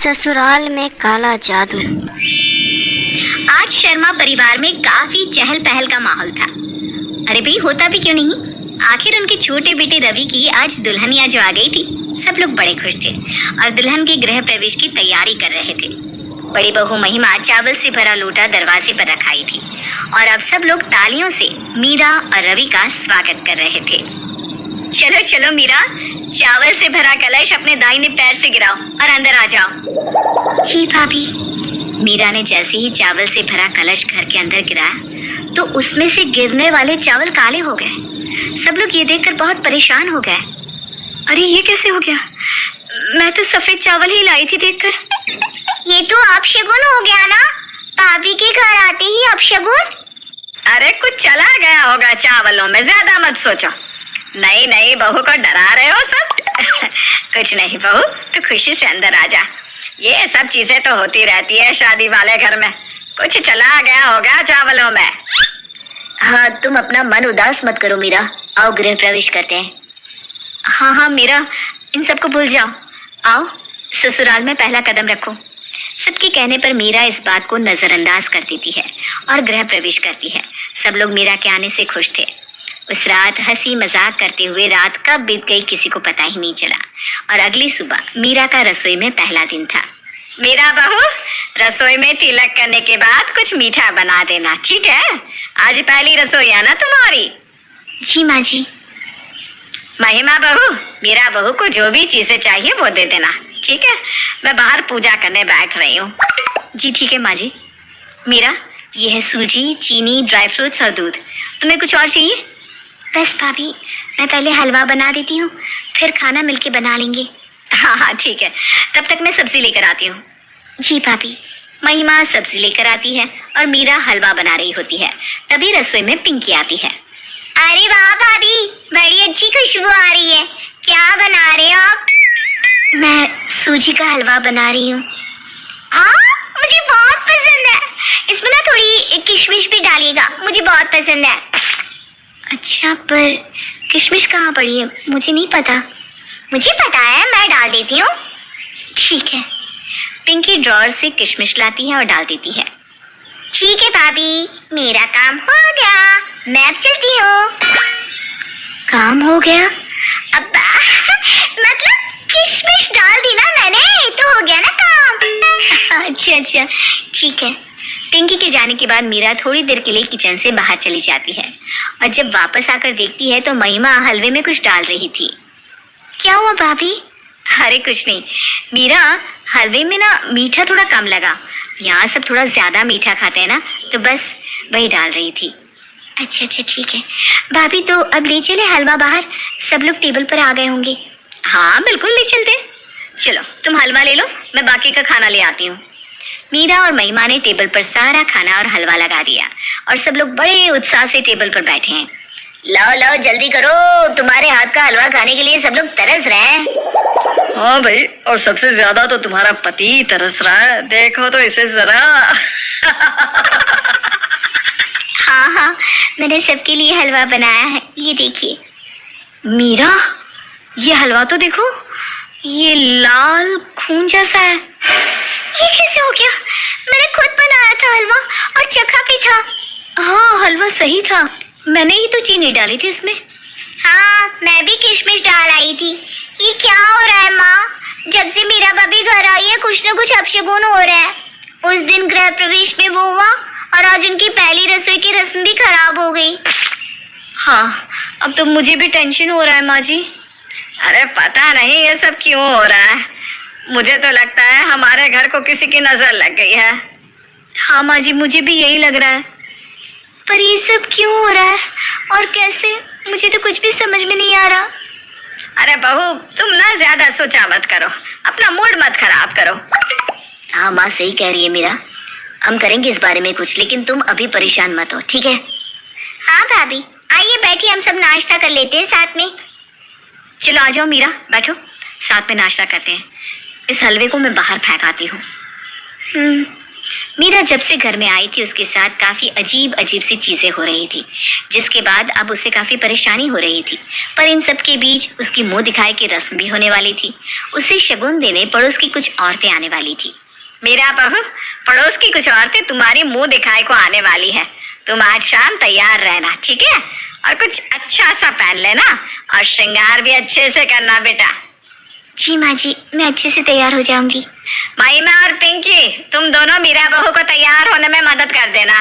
ससुराल में काला जादू। आज शर्मा परिवार में काफी चहल पहल का माहौल था। अरे भाई, होता भी क्यों नहीं। आखिर उनके छोटे बेटे रवि की आज दुल्हनिया जो आ गई थी। सब लोग बड़े खुश थे और दुल्हन के गृह प्रवेश की तैयारी कर रहे थे। बड़ी बहू महिमा चावल से भरा लोटा दरवाजे पर रखाई थी और अब सब लोग तालियों से मीरा और रवि का स्वागत कर रहे थे। चलो चलो मीरा, चावल से भरा कलश अपने दाहिने पैर से गिराओ और अंदर आ जाओ। जी भाभी। मीरा ने जैसे ही चावल से भरा कलश घर के अंदर गिराया तो उसमें से गिरने वाले चावल काले हो गए। सब लोग ये देखकर बहुत परेशान हो गए। अरे ये कैसे हो गया? मैं तो सफेद चावल ही लाई थी देखकर। ये तो अपशगुन हो गया ना, भाभी के घर आते ही अपशगुन। अरे कुछ चला गया होगा चावलों में, ज्यादा मत सोचो। नहीं नहीं, बहू को डरा रहे हो सब। कुछ नहीं बहू, तो खुशी से अंदर आ जा। ये सब चीजें तो होती रहती है शादी वाले घर में। कुछ चला गया होगा चावलों में। हाँ, तुम अपना मन उदास मत करो मीरा, आओ गृह प्रवेश करते हैं। हाँ हाँ मीरा, इन सबको भूल जाओ। आओ ससुराल में पहला कदम रखो। सबके कहने पर मीरा इस बात को नजरअंदाज कर देती है और गृह प्रवेश करती है। सब लोग मीरा के आने से खुश थे। उस रात हंसी मजाक करते हुए रात कब बीत गई किसी को पता ही नहीं चला और अगली सुबह मीरा का रसोई में पहला दिन था। मेरा बहू, रसोई में तिलक करने के बाद कुछ मीठा बना देना, ठीक है? आज पहली रसोई है ना तुम्हारी। जी माँ जी। महिमा बहू, मेरा बहू को जो भी चीजें चाहिए वो दे देना, ठीक है? मैं बाहर पूजा करने बैठ रही हूँ। जी ठीक है माँ जी। मीरा, ये है सूजी, चीनी, ड्राई फ्रूट्स और दूध। तुम्हें कुछ और चाहिए? बस भाभी, मैं पहले हलवा बना देती हूँ, फिर खाना मिलके बना लेंगे। हाँ हाँ ठीक है, तब तक मैं सब्जी लेकर आती हूँ। जी भाभी। महिमा सब्जी लेकर आती है और मीरा हलवा बना रही होती है। तभी रसोई में पिंकी आती है। अरे वाह भाभी, बड़ी अच्छी खुशबू आ रही है। क्या बना रहे हो आप? मैं सूजी का हलवा बना रही हूँ। मुझे बहुत पसंद है। इसमें ना थोड़ी किशमिश भी डालिएगा, मुझे बहुत पसंद है। अच्छा, पर किशमिश कहाँ पड़ी है? मुझे नहीं पता। मुझे पता है, मैं डाल देती हूँ। ठीक है। पिंकी ड्रॉअर से किशमिश लाती है और डाल देती है। ठीक है भाभी, मेरा काम हो गया, मैं अब चलती हूँ। काम हो गया? अब मतलब किशमिश डाल दी ना मैंने, तो हो गया ना काम। अच्छा अच्छा ठीक है। पिंकी के जाने के बाद मीरा थोड़ी देर के लिए किचन से बाहर चली जाती है और जब वापस आकर देखती है तो महिमा हलवे में कुछ डाल रही थी। क्या हुआ भाभी? अरे कुछ नहीं मीरा, हलवे में ना मीठा थोड़ा कम लगा। यहाँ सब थोड़ा ज्यादा मीठा खाते हैं ना, तो बस वही डाल रही थी। अच्छा अच्छा ठीक है भाभी, तो अब ले चले हलवा बाहर? सब लोग टेबल पर आ गए होंगे। हाँ बिल्कुल ले चलते। चलो तुम हलवा ले लो, मैं बाकी का खाना ले आती हूँ। मीरा और महिमा ने टेबल पर सारा खाना और हलवा लगा दिया और सब लोग बड़े उत्साह से टेबल पर बैठे हैं। लाओ लाओ जल्दी करो, तुम्हारे हाथ का हलवा खाने के लिए सब लोग तरस रहे हैं। हाँ भाई, और सबसे ज्यादा तो तुम्हारा पति तरस रहा है, देखो तो इसे जरा। हाँ हाँ, मैंने सबके लिए हलवा बनाया है, ये देखिए। मीरा, ये हलवा तो देखो, ये लाल खून जैसा है। ये कैसे हो गया? मैंने खुद बनाया था हलवा और चखा भी था। हाँ, हलवा सही था, मैंने ही तो चीनी डाली थी इसमें। हाँ, मैं भी किशमिश डाल आई थी। ये क्या हो रहा है माँ? जब से मीरा भाभी घर आई है कुछ न कुछ अपशगुन हो रहा है। उस दिन गृह प्रवेश में वो हुआ और आज उनकी पहली रसोई की रस्म भी खराब हो गई। हाँ, अब तो मुझे भी टेंशन हो रहा है माँ जी। अरे पता नहीं ये सब क्यों हो रहा है, मुझे तो लगता है हमारे घर को किसी की नजर लग गई है। हाँ माँ जी, मुझे भी यही लग रहा है। पर ये सब क्यों हो रहा है और कैसे, मुझे तो कुछ भी समझ में नहीं आ रहा। अरे बहू, तुम ना ज्यादा सोचा मत करो, अपना मूड मत खराब करो। हाँ माँ सही कह रही है मीरा, हम करेंगे इस बारे में कुछ, लेकिन तुम अभी परेशान मत हो, ठीक है? हाँ भाभी, आइए बैठिए, हम सब नाश्ता कर लेते हैं साथ में। चलो आ जाओ मीरा, बैठो, साथ में नाश्ता करते हैं। इस हलवे को मैं बाहर फेंक आती हूँ। मीरा जब से घर में आई थी उसके साथ काफी अजीब अजीब सी चीजें हो रही थी, जिसके बाद अब उसे काफी परेशानी हो रही थी। पर इन सब के बीच उसकी मुंह दिखाई की रस्म भी होने वाली थी। उसे शगुन देने पड़ोस की कुछ औरतें आने वाली थी। मीरा बहू, पड़ोस की कुछ औरतें तुम्हारी मुंह दिखाए को आने वाली है। तुम आज शाम तैयार रहना, ठीक है? और कुछ अच्छा सा पहन लेना और श्रृंगार भी अच्छे से करना बेटा। जी माँ जी, मैं अच्छे से तैयार हो जाऊंगी। महिमा और पिंकी, तुम दोनों मीरा बहू को तैयार होने में मदद कर देना।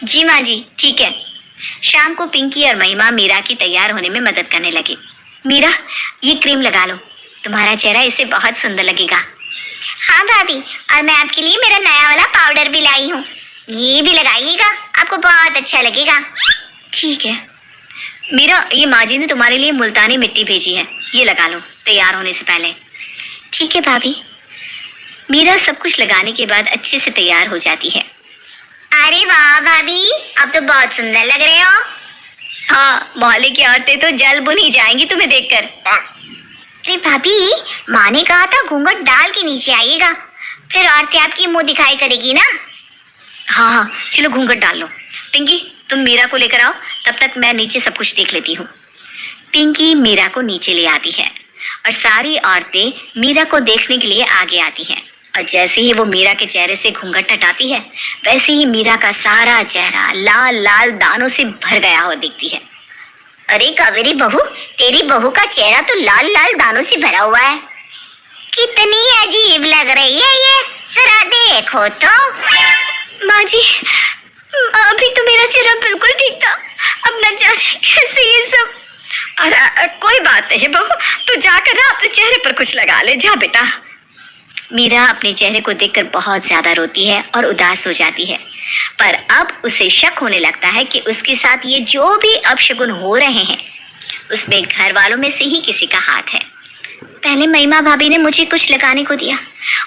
जी माँ जी, ठीक है। शाम को पिंकी और महिमा मीरा की तैयार होने में मदद करने लगी। मीरा, ये क्रीम लगा लो, तुम्हारा चेहरा इससे बहुत सुंदर लगेगा। हाँ भाभी, और मैं आपके लिए मेरा नया वाला पाउडर भी लाई हूँ, ये भी लगाइएगा, आपको बहुत अच्छा लगेगा। ठीक है। मीरा, ये माँ जी ने तुम्हारे लिए मुल्तानी मिट्टी भेजी है, ये लगा लो तैयार होने से पहले। ठीक है भाभी। मीरा सब कुछ लगाने के बाद अच्छे से तैयार हो जाती है। अरे वाह भाभी, अब तो बहुत सुंदर लग रहे हो। हाँ, मोहल्ले की औरतें तो जल बुन ही जाएंगी तुम्हें देखकर। अरे भाभी, माँ ने कहा था घूंघट डाल के नीचे आइएगा, फिर औरतें आपकी मुंह दिखाई करेगी ना। हाँ हाँ, चलो घूंघट डाल लो। पिंकी, तुम मीरा को लेकर आओ, तब तक मैं नीचे सब कुछ देख लेती हूँ। पिंकी मीरा को नीचे ले आती है और सारी औरतें मीरा को देखने के लिए आगे आती हैं। और जैसे ही वो मीरा के चेहरे से घूंघट हटाती है, वैसे ही मीरा का सारा चेहरा लाल लाल दानों से भर गया हो दिखती है। अरे कावेरी बहू, तेरी बहू का चेहरा तो लाल लाल दानों से भरा हुआ है, कितनी अजीब लग रही है ये, जरा देखो तो। माँ जी, अभी तो मेरा चेहरा बिल्कुल ठीक था, अब न जाने कैसे ये सब। अरे कोई बात नहीं बहू, तू जाकर ना अपने चेहरे पर कुछ लगा ले, जा बेटा। मीरा अपने चेहरे को देखकर बहुत ज्यादा रोती है और उदास हो जाती है। पर अब उसे शक होने लगता है कि उसके साथ ये जो भी अपशगुन हो रहे हैं, उसमें घर वालों में से ही किसी का हाथ है। पहले महिमा भाभी ने मुझे कुछ लगाने को दिया,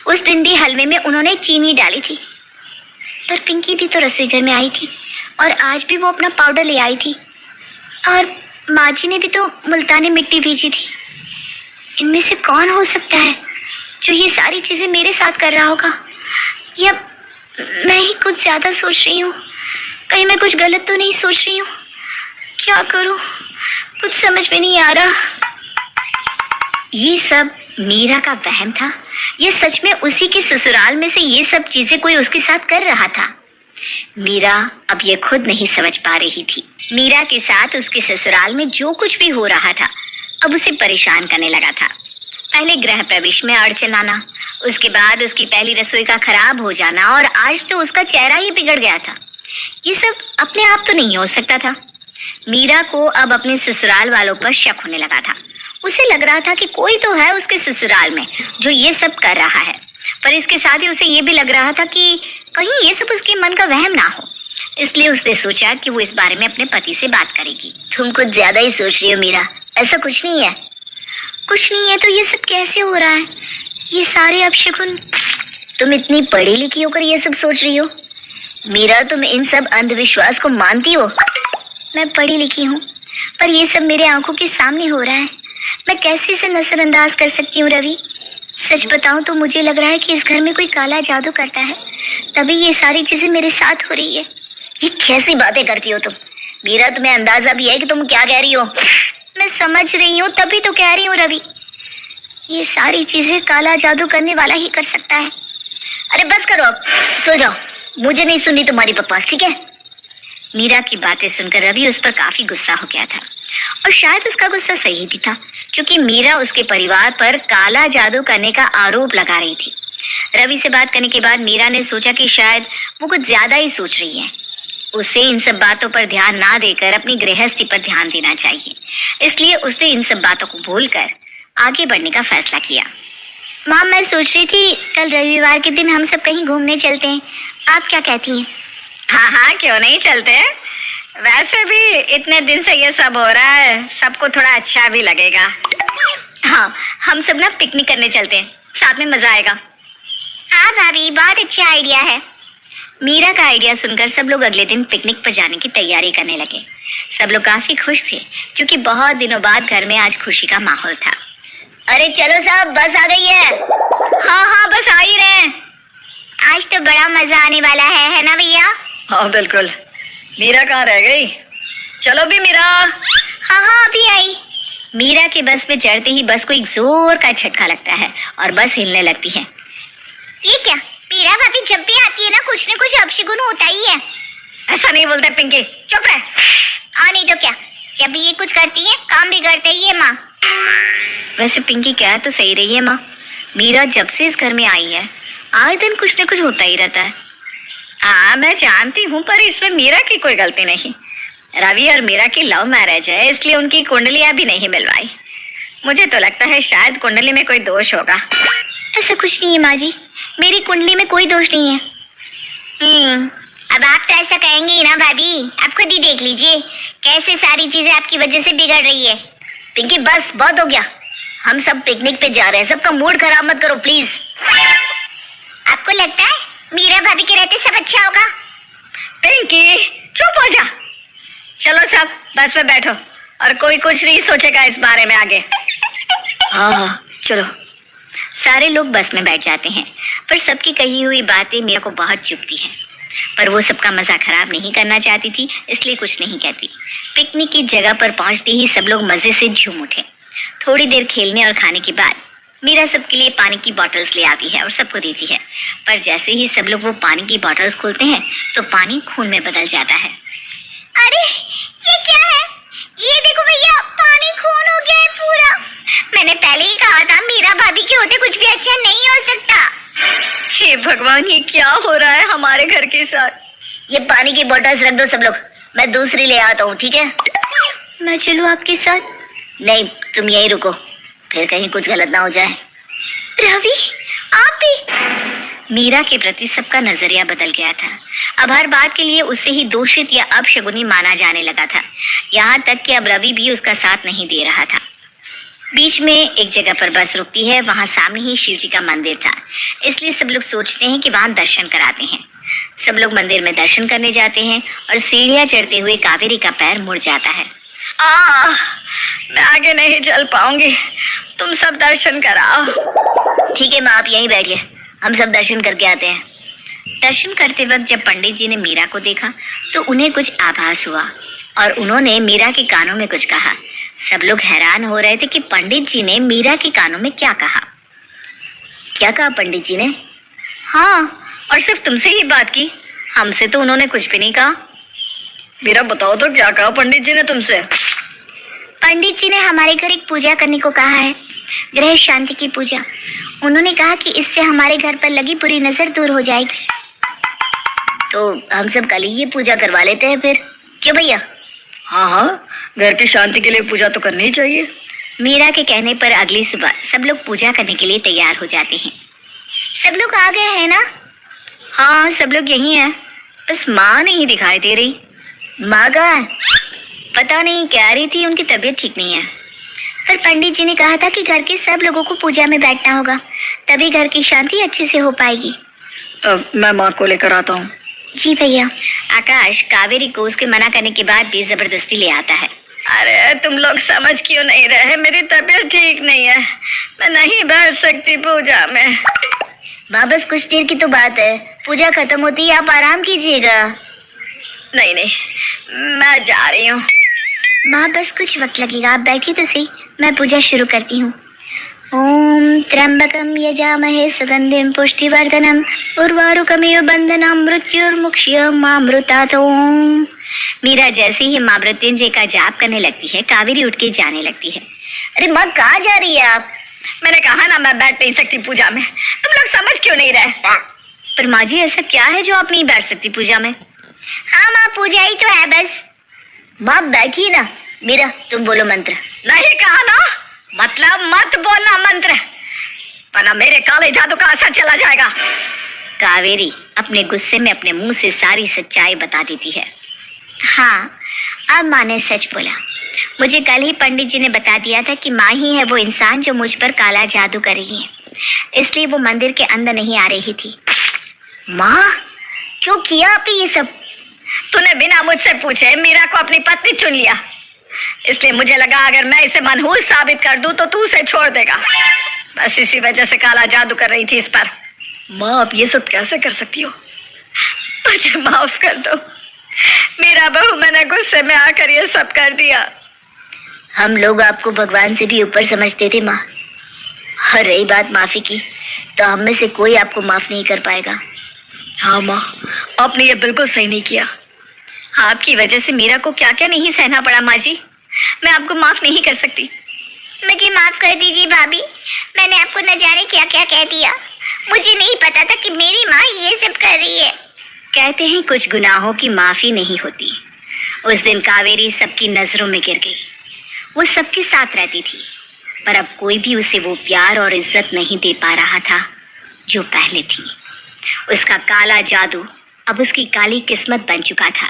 उस दिन भी हलवे में उन्होंने चीनी डाली थी। पर पिंकी भी तो रसोई घर में आई थी और आज भी वो अपना पाउडर ले आई थी, और माँ जी ने भी तो मुल्तानी मिट्टी भेजी थी। इनमें से कौन हो सकता है जो ये सारी चीजें मेरे साथ कर रहा होगा, या मैं ही कुछ ज्यादा सोच रही हूँ? कहीं मैं कुछ गलत तो नहीं सोच रही हूँ? क्या करूँ, कुछ समझ में नहीं आ रहा। ये सब मीरा का वहम था या सच में उसी के ससुराल में से ये सब चीजें कोई उसके साथ कर रहा था? मीरा अब ये खुद नहीं समझ पा रही थी। मीरा के साथ उसके ससुराल में जो कुछ भी हो रहा था अब उसे परेशान करने लगा था। पहले गृह प्रवेश में अड़चन आना, उसके बाद उसकी पहली रसोई का खराब हो जाना, और आज तो उसका चेहरा ही बिगड़ गया था। ये सब अपने आप तो नहीं हो सकता था। मीरा को अब अपने ससुराल वालों पर शक होने लगा था। उसे लग रहा था कि कोई तो है उसके ससुराल में जो ये सब कर रहा है, पर इसके साथ ही उसे ये भी लग रहा था कि कहीं ये सब उसके मन का वहम ना हो। इसलिए उसने सोचा कि वो इस बारे में अपने पति से बात करेगी। तुम कुछ ज्यादा ही सोच रही हो मीरा, ऐसा कुछ नहीं है। कुछ नहीं है तो ये सब कैसे हो रहा है? ये सारे अपशगुन। तुम इतनी पढ़ी लिखी होकर ये सब सोच रही हो मीरा, तुम इन सब अंधविश्वास को मानती हो? मैं पढ़ी लिखी हूँ, पर ये सब मेरे आंखों के सामने हो रहा है, मैं कैसे इसे नजरअंदाज कर सकती हूँ? रवि, सच बताऊं तो मुझे लग रहा है कि इस घर में कोई काला जादू करता है, तभी ये सारी चीजें मेरे साथ हो रही है। ये कैसी बातें करती हो तुम मीरा? तुम्हें अंदाजा भी है कि तुम क्या कह रही हो? मैं समझ रही हूँ, तभी तो कह रही हूँ रवि, ये सारी चीजें काला जादू करने वाला ही कर सकता है। अरे बस करो, अब सो जाओ, मुझे नहीं सुननी तुम्हारी बकवास, ठीक है? मीरा की बातें सुनकर रवि उस पर काफी गुस्सा हो गया था, और शायद उसका गुस्सा सही भी था, क्योंकि मीरा उसके परिवार पर काला जादू करने का आरोप लगा रही थी। रवि से बात करने के बाद मीरा ने सोचा कि शायद वो कुछ ज्यादा ही सोच रही है। उसे इन सब बातों पर ध्यान ना देकर अपनी गृहस्थी पर ध्यान देना चाहिए, इसलिए उसने इन सब बातों को भूलकर आगे बढ़ने का फैसला किया। माँ, मैं सोच रही थी कल रविवार के दिन हम सब कहीं घूमने चलते हैं, आप क्या कहती हैं? हाँ हाँ, क्यों नहीं चलते? वैसे भी इतने दिन से ये सब हो रहा है, सबको थोड़ा अच्छा भी लगेगा। हाँ, हम सब ना पिकनिक करने चलते हैं, साथ में मजा आएगा। हाँ भाभी, बहुत अच्छा आइडिया है। मीरा का आइडिया सुनकर सब लोग अगले दिन पिकनिक पर जाने की तैयारी करने लगे। सब लोग काफी खुश थे, क्योंकि बहुत दिनों बाद घर में आज खुशी का माहौल था। अरे चलो साहब, बस आ गई है। हाँ हाँ, बस आ ही रहे हैं। आज तो बड़ा मजा आने वाला है ना भैया? हाँ बिल्कुल। मीरा कहाँ रह गई? चलो भी मीरा। हाँ हाँ अभी आई। मीरा के बस में चढ़ते ही बस को एक जोर का झटका लगता है और बस हिलने लगती है। ये क्या, मीरा भाभी जब भी आती है ना कुछ न कुछ अपशगुन होता ही है। ऐसा नहीं बोलते पिंकी, चुप रह। हाँ नहीं तो क्या, जब भी ये कुछ करती है काम बिगड़ता ही है माँ। वैसे पिंकी कह तो सही रही है माँ, मीरा जब से इस घर में आई है आए दिन कुछ न कुछ होता ही रहता है। हाँ मैं जानती हूँ, पर इसमें मीरा की कोई गलती नहीं। रवि और मीरा की लव मैरिज है, इसलिए उनकी कुंडलियाँ भी नहीं मिलवाई। मुझे तो लगता है शायद कुंडली में कोई दोष होगा। ऐसा कुछ नहीं है माँ जी, मेरी कुंडली में कोई दोष नहीं है। अब आप तो ऐसा कहेंगे ही ना भाभी, आप खुद ही देख लीजिए कैसे सारी चीजें आपकी वजह से बिगड़ रही है। पिंकी बस बहुत हो गया, हम सब पिकनिक पे जा रहे हैं, सबका मूड खराब मत करो प्लीज। आपको लगता है मीरा भाभी के रहते सब अच्छा होगा? पिंकी चुप हो जा। चलो सब बस में बैठो और कोई कुछ नहीं सोचेगा इस बारे में आगे। हाँ हाँ चलो। सारे लोग बस में बैठ जाते हैं, पर सबकी कही हुई बातें मीरा को बहुत चुभती हैं। पर वो सबका मजा खराब नहीं करना चाहती थी, इसलिए कुछ नहीं कहती। पिकनिक की जगह पर पहुंचते ही सब लोग मजे से झूम उठे। थोड़ी देर खेलने और खाने के बाद मीरा सबके लिए पानी की बॉटल्स ले आती है और सबको देती है। पर जैसे ही सब लोग वो पानी की बॉटल्स खोलते हैं तो पानी खून में बदल जाता है। अरे ये क्या है? ये देखो भैया, पानी खून हो गया है पूरा। मैंने पहले ही कहा था मीरा भाभी के होते कुछ भी अच्छा नहीं हो सकता। हे भगवान, ये क्या हो रहा है हमारे घर के साथ? ये पानी की बोतल्स रख दो सब लोग, मैं दूसरी ले आता हूँ, ठीक है? मैं चलूँ आपके साथ? नहीं, तुम यहीं रुको, फिर कहीं कुछ गलत ना हो जाए। रवि आप भी? मीरा के प्रति सबका नजरिया बदल गया था। अब हर बात के लिए उसे ही दोषित या अपशगुनी माना जाने लगा था। यहाँ तक कि अब रवि भी उसका साथ नहीं दे रहा था। बीच में एक जगह पर बस रुकती है, वहां सामने ही शिव जी का मंदिर था, इसलिए सब लोग सोचते हैं कि वहां दर्शन कराते हैं। सब लोग मंदिर में दर्शन करने जाते हैं और सीढ़ियां चढ़ते हुए कावेरी का पैर मुड़ जाता है। मैं आगे नहीं चल पाऊंगी, तुम सब दर्शन कराओ। ठीक है माँ, आप यहीं बैठिए, हम सब दर्शन करके आते हैं। दर्शन करते वक्त जब पंडित जी ने मीरा को देखा तो उन्हें कुछ आभास हुआ और उन्होंने मीरा के कानों में कुछ कहा। सब लोग हैरान हो रहे थे कि पंडित जी ने मीरा के कानों में क्या कहा। क्या कहा पंडित जी ने? हाँ, और सिर्फ तुमसे ही बात की, हमसे तो उन्होंने कुछ भी नहीं कहा। मीरा बताओ तो क्या कहा पंडित जी ने तुमसे? पंडित जी ने हमारे घर एक पूजा करने को कहा है, ग्रह शांति की पूजा। उन्होंने कहा कि इससे हमारे घर पर लगी बुरी नजर दूर हो जाएगी। तो हम सब कल ही ये पूजा करवा लेते हैं फिर, क्यों भैया? हाँ, घर की शांति के लिए पूजा तो करनी ही चाहिए। मीरा के कहने पर अगली सुबह सब लोग पूजा करने के लिए तैयार हो जाते हैं। सब लोग आ गए हैं ना? हाँ, सब लोग यही हैं, बस माँ नहीं दिखाई दे रही। माँ का पता नहीं, कह रही थी उनकी तबीयत ठीक नहीं है। पर पंडित जी ने कहा था कि घर के सब लोगों को पूजा में बैठना होगा, तभी घर की शांति अच्छे से हो पाएगी। मैं माँ को लेकर आता हूँ। जी भैया। आकाश कावेरी को उसके मना करने के बाद भी जबरदस्ती ले आता है। अरे तुम लोग समझ क्यों नहीं रहे? मेरी तबीयत ठीक नहीं है, मैं नहीं बैठ सकती पूजा में। माँ बस कुछ देर की तो बात है, पूजा खत्म होती है आप आराम कीजिएगा। नहीं, मैं जा रही हूँ। माँ बस कुछ वक्त लगेगा, आप बैठिए तो सही, मैं पूजा शुरू करती हूँ। ओम त्र्यंबकम यजामहे सुगंधिम पुष्टिवर्धनम उर्वारुकमिव बंधनम मृत्युर्मुक्षयमामृतात्। ओम। मीरा जैसे ही माँ मृत्युंजय का जाप करने लगती है, कावेरी उठ के जाने लगती है। अरे माँ कहाँ जा रही है आप? मैंने कहा ना मैं बैठ नहीं सकती पूजा में, तुम लोग समझ क्यों नहीं रहे? पर माँ जी ऐसा क्या है जो आप नहीं बैठ सकती पूजा में? हाँ माँ, पूजा ही तो है बस। माँ बैठिए ना। मीरा तुम बोलो मंत्र। नहीं कहा ना, मतलब मत बोलना मंत्र, वरना मेरे काले जादू का असर चला जाएगा। कावेरी अपने गुस्से में अपने मुंह से सारी सच्चाई बता देती है। हाँ, अब माँ ने सच बोला। मुझे कल ही पंडित जी ने बता दिया था कि माँ ही है वो इंसान जो मुझ पर काला जादू कर रही है, इसलिए वो मंदिर के अंदर नहीं आ रही थी। माँ क्यों किया आपने ये सब? तूने बिना मुझसे पूछे मीरा को अपनी पत्नी चुन लिया, इसलिए मुझे लगा अगर मैं इसे मनहूस साबित कर दूं तो तू उसे छोड़ देगा। बस इसी वजह से काला जादू कर रही थी इस पर। माँ, आप ये सब कैसे कर सकती हो? मुझे माफ कर दो। मेरा बहू मैंने गुस्से में आकर ये सब कर दिया। हम लोग आपको भगवान से भी ऊपर समझते थे माँ। और रही बात माफी की, तो हम में से कोई आपको माफ नहीं कर पाएगा। हाँ माँ, आपने ये बिल्कुल सही नहीं किया। आपकी वजह से मीरा को क्या क्या नहीं सहना पड़ा माँ जी। मैं आपको माफ नहीं कर सकती। मुझे माफ कर दीजिए भाभी, मैंने आपको न जाने क्या क्या कह दिया। मुझे नहीं पता था कि मेरी माँ ये सब कर रही है। कहते हैं कुछ गुनाहों की माफी नहीं होती। उस दिन कावेरी सबकी नजरों में गिर गई। वो सबके साथ रहती थी, पर अब कोई भी उसे वो प्यार और इज्जत नहीं दे पा रहा था जो पहले थी। उसका काला जादू अब उसकी काली किस्मत बन चुका था।